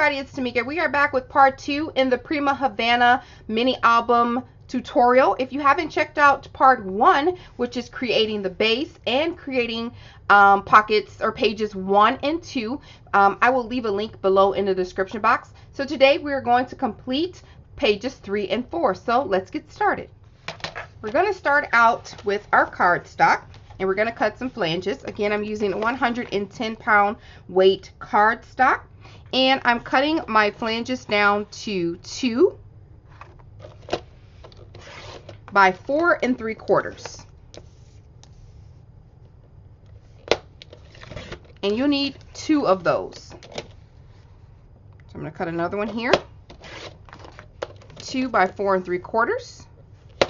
everybody, it's TMIKA. We are back with part 2 in the Prima Havana Mini Album tutorial. If you haven't checked out part 1, which is creating the base and creating pockets or pages 1 and 2, I will leave a link below in the description box. So today we are going to complete pages 3 and 4. So let's get started. We're going to start out with our cardstock. And we're going to cut some flanges. Again, I'm using 110-pound weight cardstock. And I'm cutting my flanges down to 2 by 4 3/4. And you need 2 of those. So I'm going to cut another one here. 2 by 4 3/4. All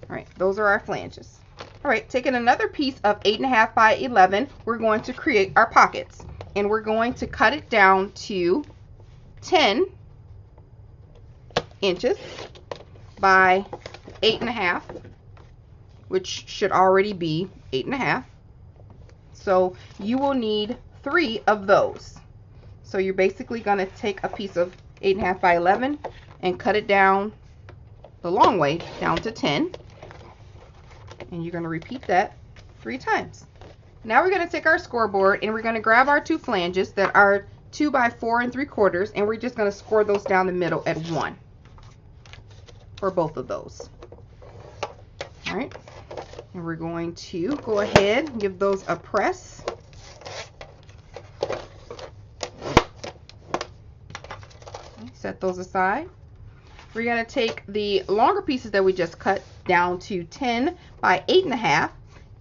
right, those are our flanges. All right, taking another piece of 8.5 by 11, we're going to create our pockets. And we're going to cut it down to 10 inches by 8.5, which should already be 8.5. So you will need 3 of those. So you're basically going to take a piece of 8.5 by 11 and cut it down the long way down to 10. And you're going to repeat that 3 times. Now we're going to take our scoreboard and we're going to grab our 2 flanges that are 2 by 4 3/4, and we're just going to score those down the middle at 1 for both of those. All right, and we're going to go ahead and give those a press. Set those aside. We're going to take the longer pieces that we just cut down to 10 by 8.5,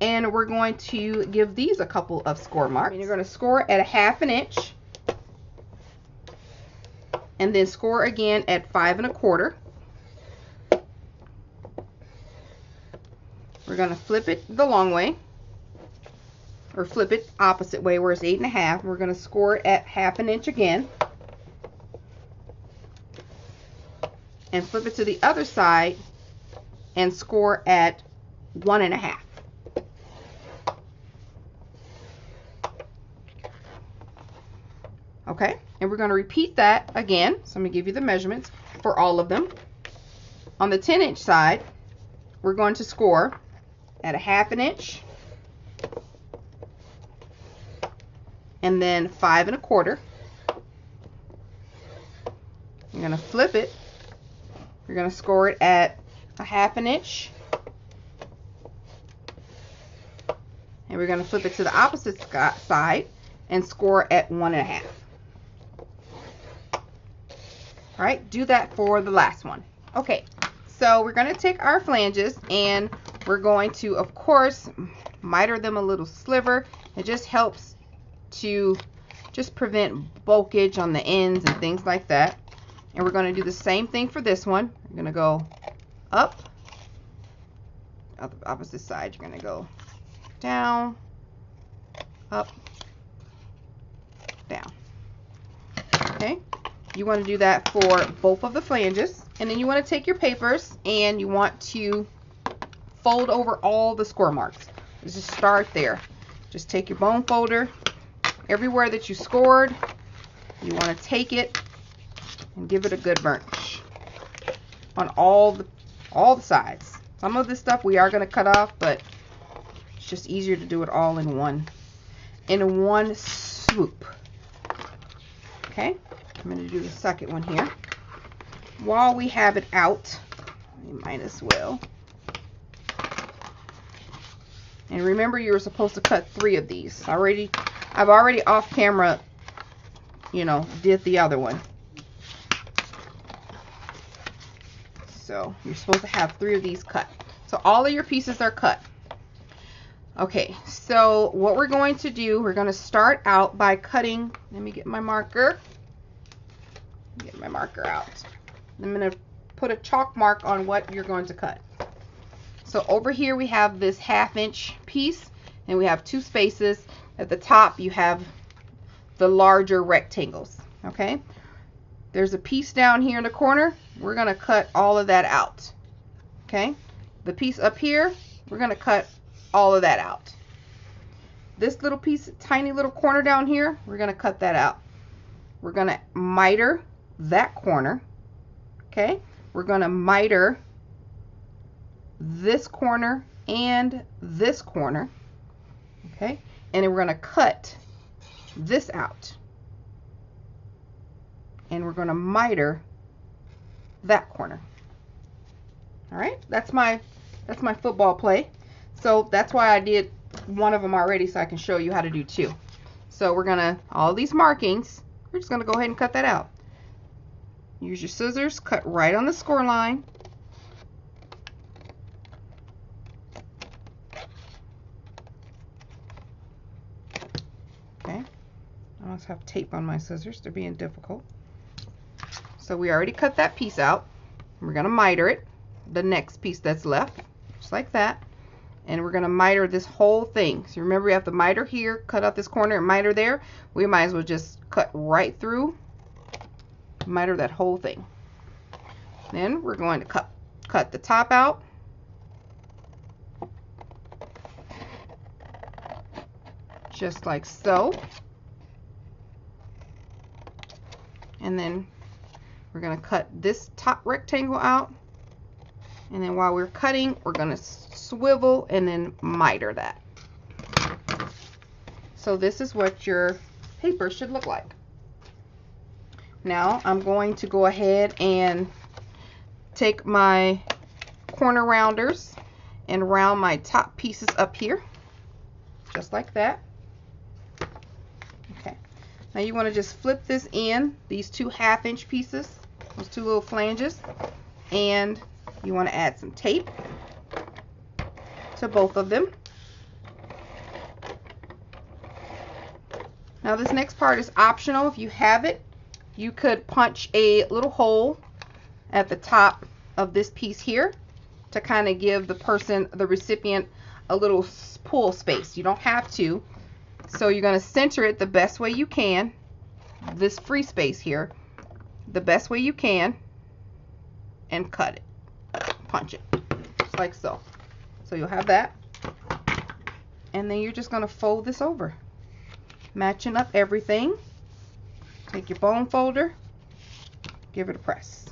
and we're going to give these a couple of score marks. And you're going to score at 1/2 inch, and then score again at 5 1/4. We're going to flip it the long way, or flip it opposite way where it's 8.5. We're going to score at 1/2 inch again. And flip it to the other side and score at 1.5. Okay, and we're going to repeat that again. So I'm going to give you the measurements for all of them. On the 10-inch side, we're going to score at 1/2 inch, and then 5 1/4. You're going to flip it. You're going to score it at 1/2 inch, and we're going to flip it to the opposite side and score at 1.5. All right, do that for the last one. Okay, so we're going to take our flanges and we're going to, of course, miter them a little sliver. It just helps to just prevent bulkage on the ends and things like that. And we're going to do the same thing for this one. You're going to go up, on the opposite side. You're going to go down, up, down. Okay, you want to do that for both of the flanges. And then you want to take your papers and you want to fold over all the score marks. Just start there. Just take your bone folder. Everywhere that you scored, you want to take it and give it a good burnish on all the sides. Some of this stuff we are going to cut off, but it's just easier to do it all in one swoop. Okay, I'm going to do the second one here. While we have it out, we might as well. And remember, you were supposed to cut 3 of these. I've already off camera, did the other one. So you're supposed to have 3 of these cut. So all of your pieces are cut. Okay, so what we're going to do, we're going to start out by cutting. Let me get my marker. Get my marker out. I'm going to put a chalk mark on what you're going to cut. So over here we have this 1/2 inch piece, and we have 2 spaces. At the top you have the larger rectangles. Okay, there's a piece down here in the corner. We're going to cut all of that out. Okay, the piece up here, we're going to cut all of that out. This little piece, tiny little corner down here, we're going to cut that out. we're going to miter that corner. Okay, we're going to miter this corner and this corner. Okay, and then we're going to cut this out, and we're going to miter that corner. All right, that's my football play. So that's why I did one of them already, so I can show you how to do two. So we're gonna, all these markings, we're just gonna go ahead and cut that out. Use your scissors, cut right on the score line. Okay, I almost have tape on my scissors, they're being difficult. So we already cut that piece out. We're gonna miter it, the next piece that's left, just like that. And we're going to miter this whole thing. So remember, we have to miter here, cut out this corner, and miter there. We might as well just cut right through, miter that whole thing. Then we're going to cut the top out. Just like so. And then we're going to cut this top rectangle out. And then while we're cutting, we're going to swivel and then miter that. So this is what your paper should look like. Now I'm going to go ahead and take my corner rounders and round my top pieces up here, just like that. Okay. Now you want to just flip this in, these two 1/2 inch pieces, those two little flanges, and you want to add some tape to both of them. Now this next part is optional. If you have it, you could punch a little hole at the top of this piece here to kind of give the person, the recipient, a little pull space. You don't have to. So you're going to center it the best way you can, this free space here, the best way you can, and cut it. Punch it, just like so. So you'll have that, and then you're just going to fold this over, matching up everything. Take your bone folder, give it a press,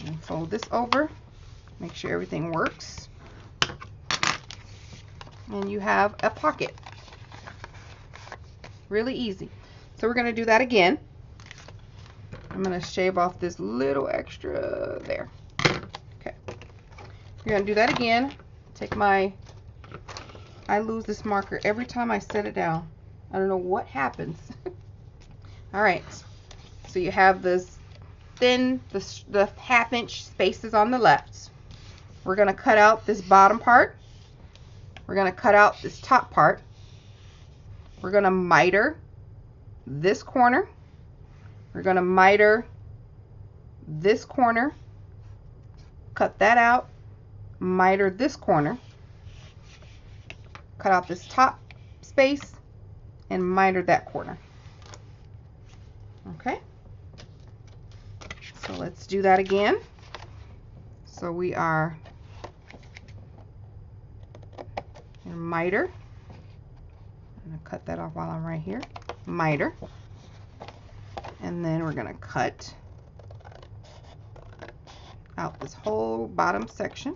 and fold this over. Make sure everything works, and you have a pocket. Really easy. So we're going to do that again. I'm going to shave off this little extra there. Okay. We're going to do that again. Take my, I lose this marker every time I set it down. I don't know what happens. All right. So you have this thin, the 1/2 inch spaces on the left. We're going to cut out this bottom part. We're going to cut out this top part. We're going to miter this corner. We're going to miter this corner, cut that out, miter this corner, cut out this top space, and miter that corner. Okay, so let's do that again. So we are miter. I'm going to cut that off while I'm right here. Miter. And then we're going to cut out this whole bottom section.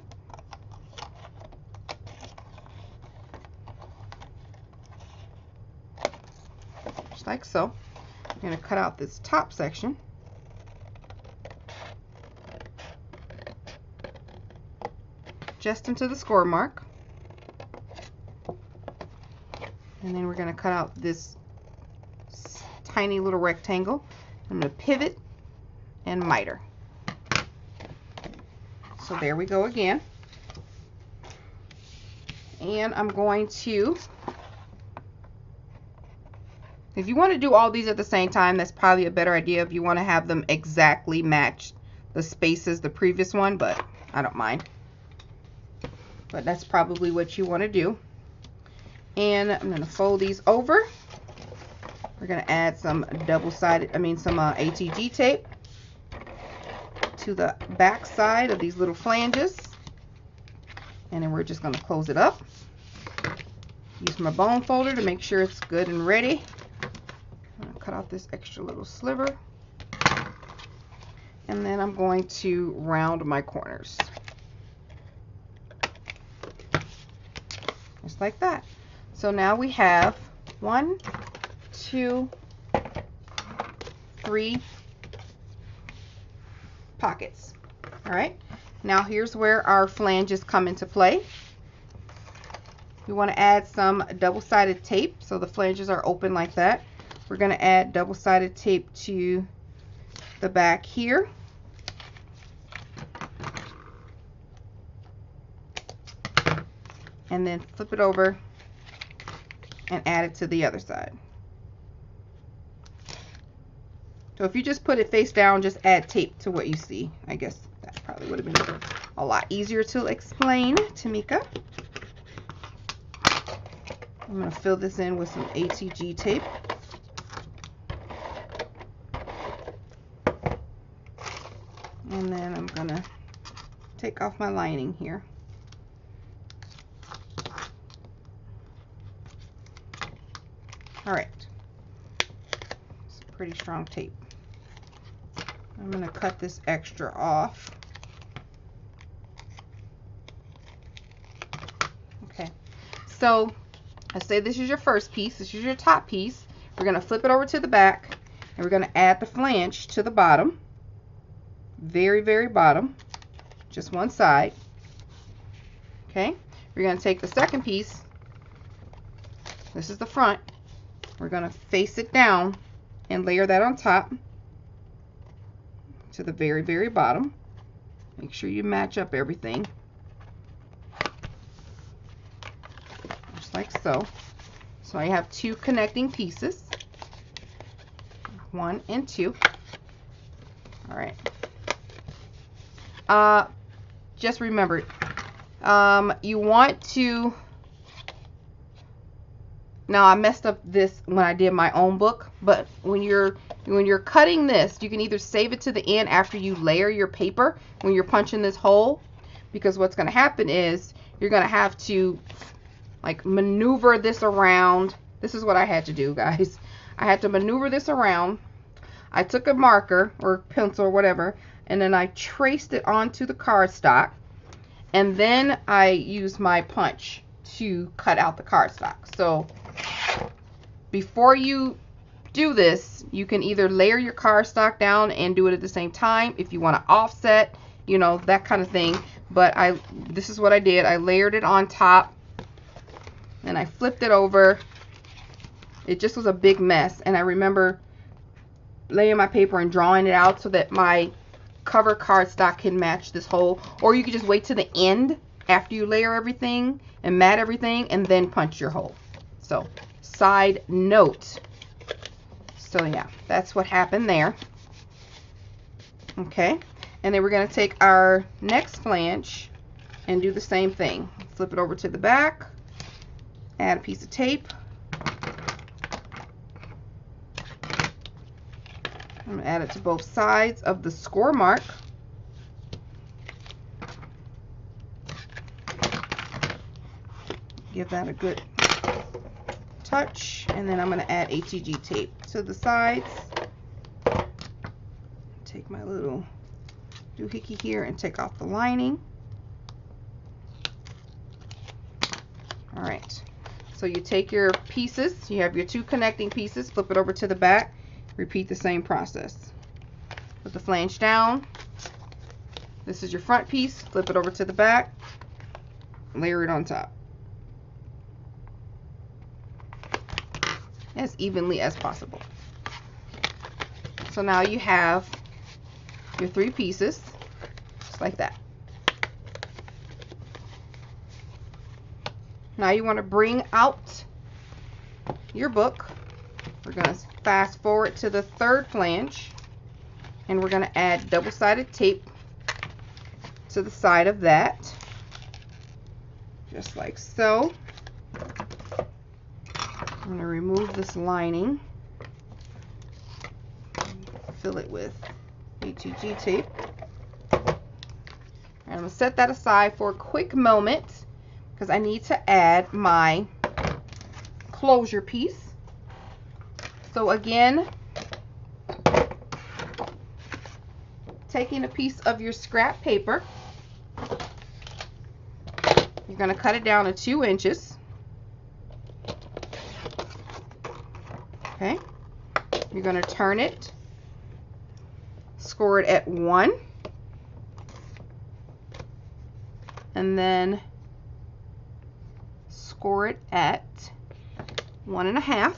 Just like so. I'm going to cut out this top section. Just into the score mark. And then we're going to cut out this tiny little rectangle. I'm going to pivot and miter. So there we go again. And I'm going to, if you want to do all these at the same time, that's probably a better idea if you want to have them exactly match the spaces the previous one, but I don't mind. But that's probably what you want to do. And I'm going to fold these over. We're going to add some double-sided, some ATG tape to the back side of these little flanges. And then we're just going to close it up. Use my bone folder to make sure it's good and ready. cut out this extra little sliver. And then I'm going to round my corners. Just like that. So now we have 1, 2, 3 pockets. All right. Now here's where our flanges come into play. We want to add some double-sided tape so the flanges are open like that. We're going to add double-sided tape to the back here. And then flip it over and add it to the other side. So if you just put it face down, just add tape to what you see. I guess that probably would have been a lot easier to explain, Tamika. I'm going to fill this in with some ATG tape. And then I'm going to take off my lining here. All right. It's a pretty strong tape. I'm going to cut this extra off. Okay. So let's say this is your first piece. This is your top piece. We're going to flip it over to the back, and we're going to add the flange to the bottom. Very, very bottom. Just one side. Okay. We're going to take the second piece. This is the front. We're going to face it down and layer that on top to the very, very bottom. Make sure you match up everything. Just like so. So I have 2 connecting pieces. 1 and 2. All right. Just remember, you want to... Now I messed up this when I did my own book, but when you're cutting this, you can either save it to the end after you layer your paper when you're punching this hole, because what's going to happen is you're going to have to like maneuver this around. This is what I had to do, guys. I had to maneuver this around. I took a marker or pencil or whatever, and then I traced it onto the cardstock, and then I used my punch to cut out the cardstock. So before you do this, you can either layer your cardstock down and do it at the same time if you want to offset, you know, that kind of thing. But this is what I did. I layered it on top and I flipped it over. It just was a big mess, and I remember laying my paper and drawing it out so that my cover cardstock can match this hole. Or you could just wait to the end after you layer everything and mat everything and then punch your hole. So side note. So yeah, that's what happened there. Okay, and then we're going to take our next flange and do the same thing. Flip it over to the back, add a piece of tape. I'm going to add it to both sides of the score mark. Give that a good touch, and then I'm going to add ATG tape to the sides. Take my little doohickey here and take off the lining. All right, so you take your pieces, you have your 2 connecting pieces, flip it over to the back, repeat the same process. Put the flange down. This is your front piece, flip it over to the back, layer it on top as evenly as possible. So now you have your 3 pieces, just like that. Now you want to bring out your book. We're going to fast forward to the 3rd flange, and we're going to add double-sided tape to the side of that, just like so. I'm going to remove this lining, fill it with ATG tape, and I'm going to set that aside for a quick moment because I need to add my closure piece. So again, taking a piece of your scrap paper. You're going to cut it down to 2 inches. Okay. You're going to turn it, score it at 1, and then score it at 1.5.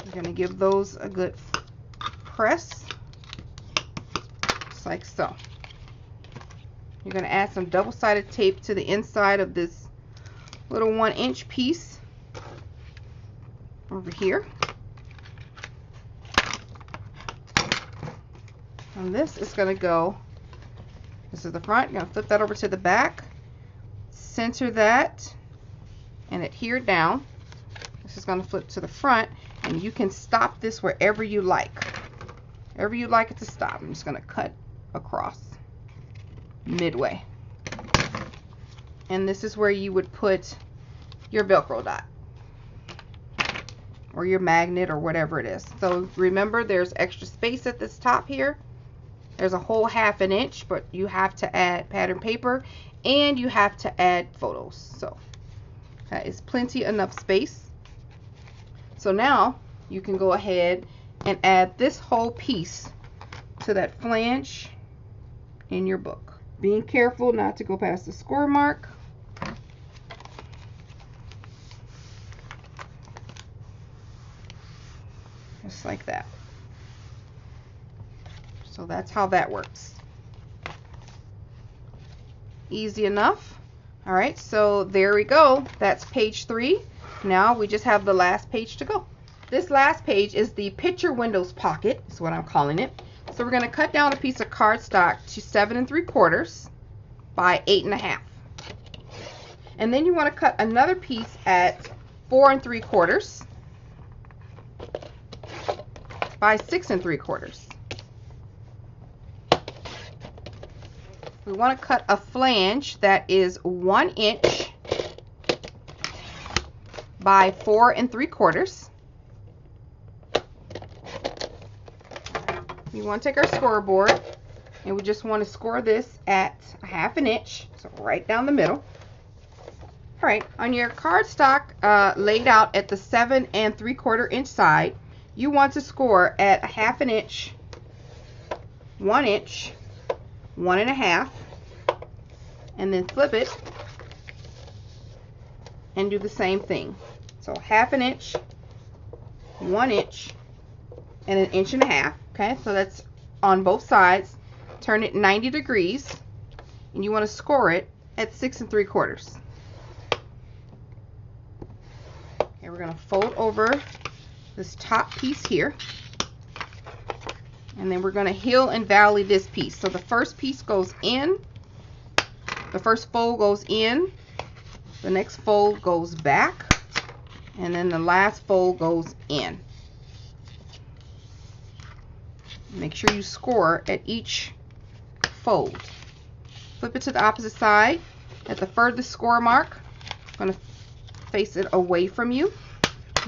You're going to give those a good press, just like so. You're going to add some double-sided tape to the inside of this little 1-inch piece over here. And this is going to go, this is the front, you're going to flip that over to the back, center that, and adhere down. This is going to flip to the front, and you can stop this wherever you like. Wherever you like it to stop. I'm just going to cut across midway. And this is where you would put your Velcro dot or your magnet or whatever it is. So remember, there's extra space at this top here. There's a whole 1/2 inch, but you have to add pattern paper and you have to add photos. So that is plenty enough space. So now you can go ahead and add this whole piece to that flange in your book. Being careful not to go past the score mark. Just like that. So that's how that works. Easy enough. All right, so there we go. That's page 3. Now we just have the last page to go. This last page is the picture windows pocket, is what I'm calling it. So we're going to cut down a piece of cardstock to 7 3/4 by 8 1/2. And then you want to cut another piece at 4 3/4 by 6 3/4. We want to cut a flange that is 1 inch by 4 3/4. We want to take our scoreboard and we just want to score this at 1/2 inch, so right down the middle. All right, on your cardstock laid out at the 7 3/4 inch side, you want to score at 1/2 inch, 1 inch, 1 1/2, and then flip it and do the same thing. So 1/2 inch, 1 inch, and 1 1/2 inches. Okay, so that's on both sides. Turn it 90 degrees, and you want to score it at 6 3/4. Okay, we're going to fold over this top piece here, and then we're going to heel and valley this piece. So the first piece goes in, the first fold goes in, the next fold goes back, and then the last fold goes in. Make sure you score at each fold. Flip it to the opposite side. At the furthest score mark, I'm going to face it away from you,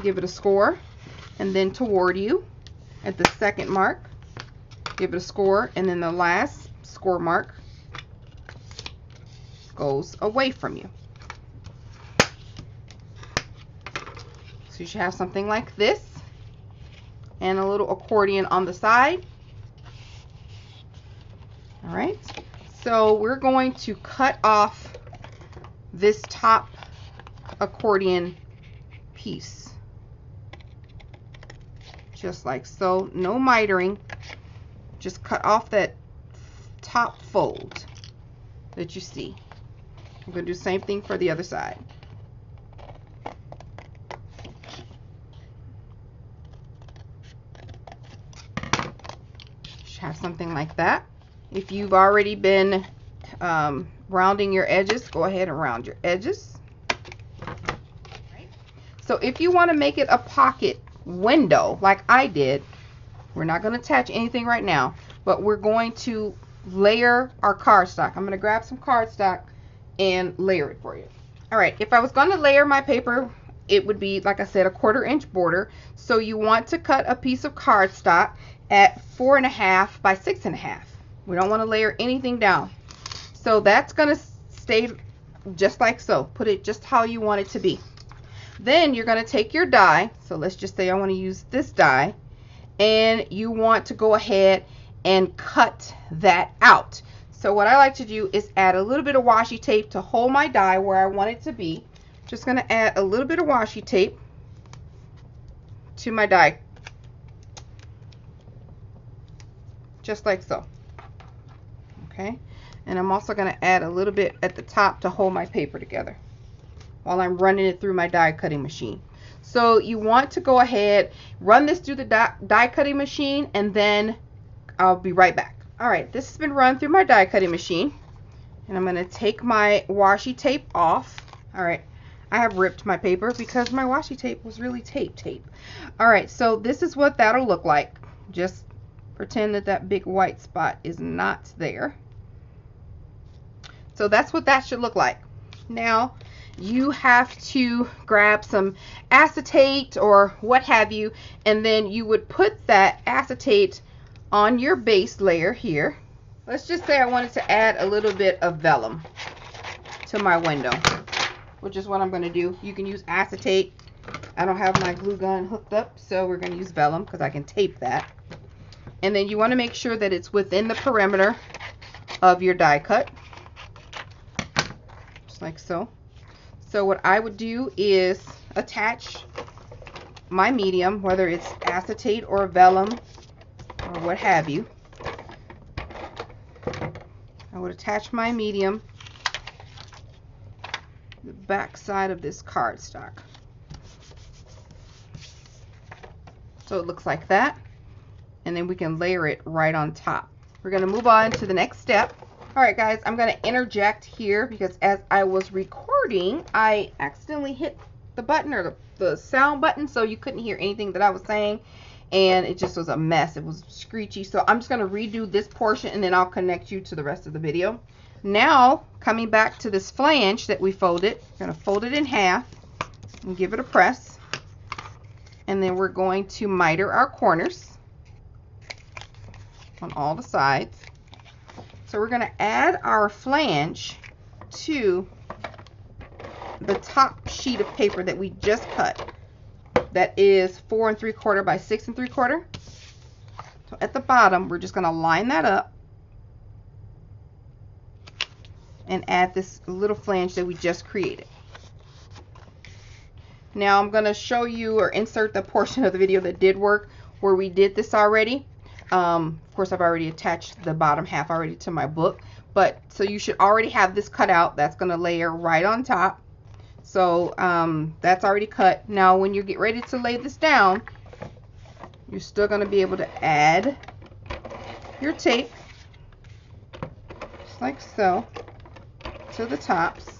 give it a score, and then toward you. At the second mark, give it a score, and then the last score mark goes away from you. So you should have something like this, and a little accordion on the side. All right, so we're going to cut off this top accordion piece, just like so. No mitering, just cut off that top fold that you see. I'm going to do the same thing for the other side. Should have something like that. If you've already been rounding your edges, go ahead and round your edges. Right. So if you want to make it a pocket window like I did, we're not going to attach anything right now, but we're going to layer our cardstock. I'm going to grab some cardstock and layer it for you. All right, if I was going to layer my paper, it would be, like I said, a 1/4 inch border. So you want to cut a piece of cardstock at 4.5 by 6.5. We don't want to layer anything down. So that's going to stay just like so. Put it just how you want it to be. Then you're going to take your die. So let's just say I want to use this die. And you want to go ahead and cut that out. So what I like to do is add a little bit of washi tape to hold my die where I want it to be. Just going to add a little bit of washi tape to my die. Just like so. Okay. And I'm also going to add a little bit at the top to hold my paper together while I'm running it through my die cutting machine. So you want to go ahead, run this through the die cutting machine, and then I'll be right back. Alright, this has been run through my die cutting machine, and I'm going to take my washi tape off. Alright, I have ripped my paper because my washi tape was really tape. Alright, so this is what that'll look like. Just pretend that that big white spot is not there. So that's what that should look like. Now you have to grab some acetate or what have you, and then you would put that acetate on your base layer here. Let's just say I wanted to add a little bit of vellum to my window, which is what I'm going to do. You can use acetate. I don't have my glue gun hooked up, so we're going to use vellum because I can tape that. And then you want to make sure that it's within the perimeter of your die cut, just like so. So what I would do is attach my medium, whether it's acetate or vellum or what have you. I would attach my medium to the back side of this cardstock. So it looks like that. And then we can layer it right on top. We're going to move on to the next step. Alright guys, I'm going to interject here because as I was recording, I accidentally hit the button or the sound button, so you couldn't hear anything that I was saying, and it just was a mess. It was screechy. So I'm just going to redo this portion and then I'll connect you to the rest of the video. Now, coming back to this flange that we folded, we're going to fold it in half and give it a press. And then we're going to miter our corners on all the sides. So we're going to add our flange to the top sheet of paper that we just cut. That is 4 3/4 by 6 3/4. So at the bottom, we're just going to line that up and add this little flange that we just created. Now I'm going to show you or insert the portion of the video that did work where we did this already. Of course, I've already attached the bottom half already to my book, but so you should already have this cut out. That's going to layer right on top. So that's already cut. Now when you get ready to lay this down, you're still going to be able to add your tape, just like so, to the tops.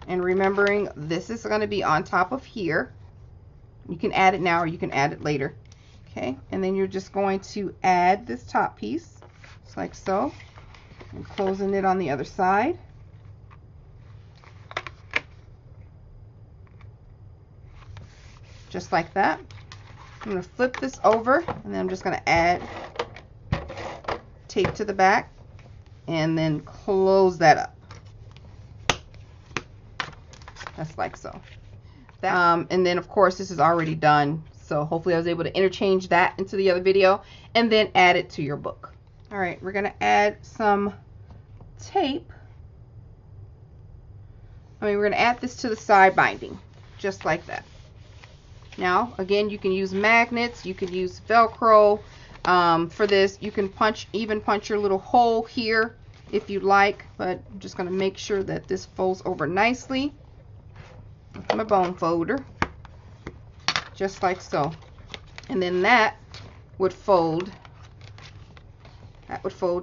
And remembering this is going to be on top of here. You can add it now or you can add it later. Okay, and then you're just going to add this top piece, just like so, and closing it on the other side. Just like that. I'm going to flip this over, and then I'm just going to add tape to the back, and then close that up. Just like so. And then, of course, this is already done. So hopefully I was able to interchange that into the other video and then add it to your book. All right, we're going to add some tape. We're going to add this to the side binding, just like that. Now, again, you can use magnets, you can use Velcro. For this, you can even punch your little hole here if you'd like, but I'm just going to make sure that this folds over nicely with my bone folder. Just like so. And then that would fold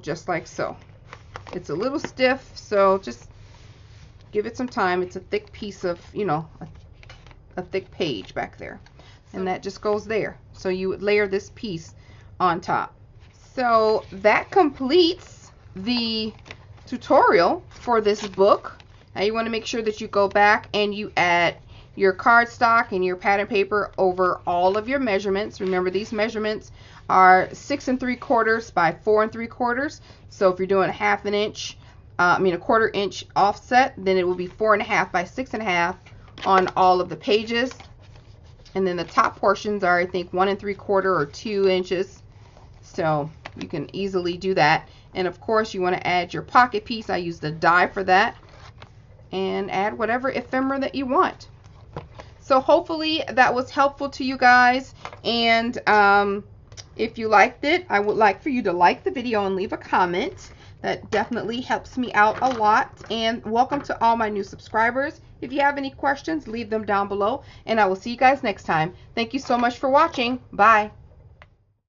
just like so. It's a little stiff, so just give it some time. It's a thick piece of, you know, a thick page back there, and that just goes there. So you would layer this piece on top. So that completes the tutorial for this book. Now you want to make sure that you go back and you add your cardstock and your pattern paper over all of your measurements. Remember, these measurements are 6 3/4 by 4 3/4. So if you're doing a quarter inch offset, then it will be 4 1/2 by 6 1/2 on all of the pages. And then the top portions are, I think, 1 3/4 or 2 inches. So you can easily do that. And of course, you want to add your pocket piece. I use the die for that. And add whatever ephemera that you want. So hopefully that was helpful to you guys. And if you liked it, I would like for you to like the video and leave a comment. That definitely helps me out a lot. And welcome to all my new subscribers. If you have any questions, leave them down below. And I will see you guys next time. Thank you so much for watching. Bye.